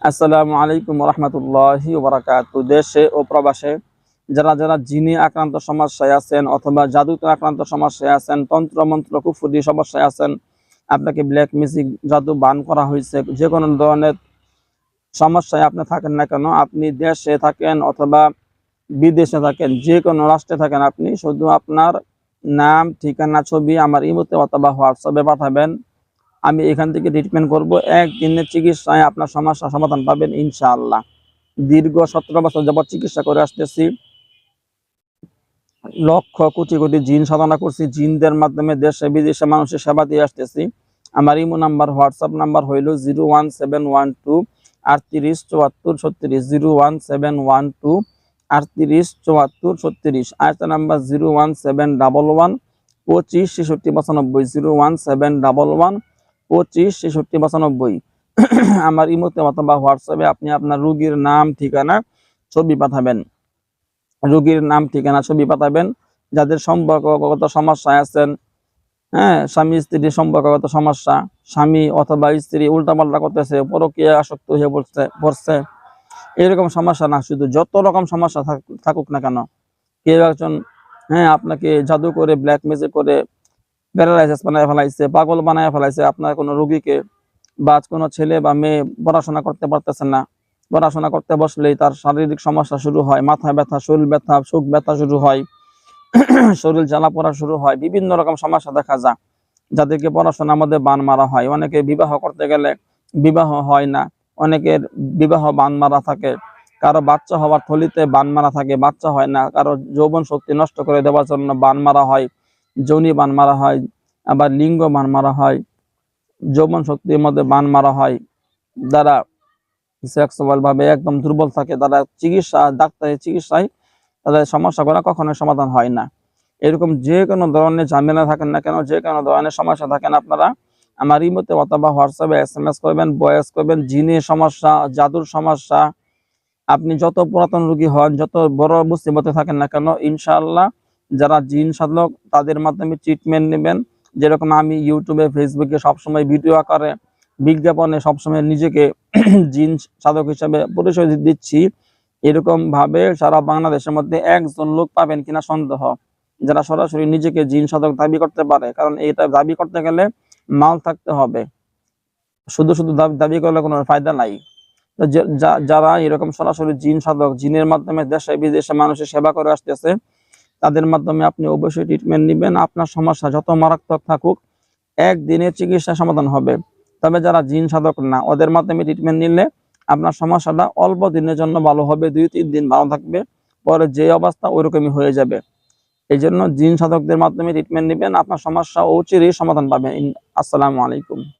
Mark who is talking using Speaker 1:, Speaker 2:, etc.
Speaker 1: আসসালামু আলাইকুম রহমতুল্লাহি ওয়া বারাকাতুহু। দেশে ও প্রবাসে যারা যারা জিনে আক্রান্ত সমস্যায় আছেন অথবা জাদুতে আক্রান্ত সমস্যায় আছেন, তন্ত্র মন্ত্র কুফরি সমস্যায় আছেন, আপনাকে ব্ল্যাক ম্যাজিক জাদু বান করা হয়েছে, যে কোনো ধরনের সমস্যায় আপনি থাকেন না কেন, আপনি দেশে থাকেন অথবা বিদেশে থাকেন, যে কোনো রাষ্ট্রে থাকেন, আপনি শুধু আপনার নাম, ঠিকানা, ছবি আমার ইমোতে অথবা হোয়াটসঅ্যাপে পাঠাবেন। আমি এখান থেকে ট্রিটমেন্ট করব। একদিনের চিকিৎসায় আপনার সমস্যার সমাধান পাবেন ইনশাআল্লাহ। দীর্ঘ 17 বছর যাবৎ চিকিৎসা করে আসতেছি। লক্ষ কোটি কোটি জিন সাধনা করছি। জিনদের মাধ্যমে দেশে বিদেশে মানুষের সেবা দিয়ে আসতেছি। আমার ইমো নাম্বার, হোয়াটসঅ্যাপ নাম্বার হইল 01712 38 74 36, 01712 38 74 36। আরেকটা নাম্বার 01711 25 66 95, 01711 25 66 95। আমার ইমোতে অথবা হোয়াটসঅ্যাপে আপনি আপনার রোগীর নাম, ঠিকানা, ছবি পাঠাবেন। রোগীর নাম, ঠিকানা, ছবি পাঠাবেন। যাদের সম্পর্কগত সমস্যায় আছেন, স্বামী স্ত্রীর সম্পর্কগত সমস্যা, স্বামী অথবা স্ত্রী উল্টাপাল্টা করতেছে, পরকীয়া আসক্ত হয়ে পড়ছে, এরকম সমস্যা না, শুধু যত রকম সমস্যা থাকুক না কেন, কেউ একজন আপনাকে জাদু করে, ব্ল্যাক ম্যাজিক করে প্যারালাইসিস বানায় ফেলাইছে, পাগল বানায় ফেলাইছে আপনার কোনো রোগীকে, বা কোনো ছেলে বা মেয়ে পড়াশোনা করতে পারতেছে না, পড়াশোনা করতে বসলেই তার শারীরিক সমস্যা শুরু হয়, মাথা ব্যথা, শরীর ব্যথা, চোখ ব্যথা শুরু হয়, শরীর জ্বালা পোড়া শুরু হয়, বিভিন্ন রকম সমস্যা দেখা যায়। যাদেরকে পড়াশোনার মধ্যে বান মারা হয়, অনেকে বিবাহ করতে গেলে বিবাহ হয় না, অনেকের বিবাহ বান মারা থাকে, কারো বাচ্চা হওয়ার থলিতে বান মারা থাকে, বাচ্চা হয় না, কারো যৌবন শক্তি নষ্ট করে দেওয়ার জন্য বান মারা হয়, যৌনি বান মারা হয়, আবার লিঙ্গ বান মারা হয়, যৌবন শক্তির মধ্যে বান মারা হয়। যারা সেক্সুয়াল ভাবে একদম দুর্বল থাকে, তারা ডাক্তারের চিকিৎসায় তাদের সমস্যাগুলো কখনোই সমাধান হয় না। এরকম যে কোনো ধরনের ঝামেলা থাকেন না কেন, যে কোনো ধরনের সমস্যা থাকেন, আপনারা আমার ইমোতে অথবা হোয়াটসঅ্যাপে SMS করবেন, ভয়েস করবেন। জিনের সমস্যা, জাদুর সমস্যা, আপনি যত পুরাতন রোগী হন, যত বড় মুসিবতে থাকেন না কেন, ইনশাআল্লাহ যারা জিন সাধক তাদের মাধ্যমে ট্রিটমেন্ট নেবেন। যেরকম আমি ইউটিউবে, ফেসবুকে সবসময় ভিডিও আকারে, বিজ্ঞাপনে সবসময় নিজেকে জিন সাধক হিসাবে পরিচয় দিচ্ছি, এরকম ভাবে সারা বাংলাদেশের মধ্যে একজন লোক পাবেন কিনা সন্দেহ, যারা সরাসরি নিজেকে জিন সাধক দাবি করতে পারে। কারণ এটা দাবি করতে গেলে মাল থাকতে হবে, শুধু শুধু দাবি করলে কোনো ফায়দা নাই। তো যারা এরকম সরাসরি জিন সাধক, জিনের মাধ্যমে দেশে বিদেশে মানুষের সেবা করে আসতেছে, তাদের মাধ্যমে আপনি অবশ্যই ট্রিটমেন্ট নেবেন। আপনার সমস্যা যত মারাত্মক থাকুক, একদিনের চিকিৎসা সমাধান হবে। তবে যারা জিন সাধক না, ওদের মাধ্যমে ট্রিটমেন্ট নিলে আপনার সমস্যাটা অল্প দিনের জন্য ভালো হবে, 2-3 দিন ভালো থাকবে, পরে যে অবস্থা ওইরকমই হয়ে যাবে। এই জন্য জিন সাধকদের মাধ্যমে ট্রিটমেন্ট নেবেন, আপনার সমস্যা অচিরেই সমাধান পাবেন। আসসালামু আলাইকুম।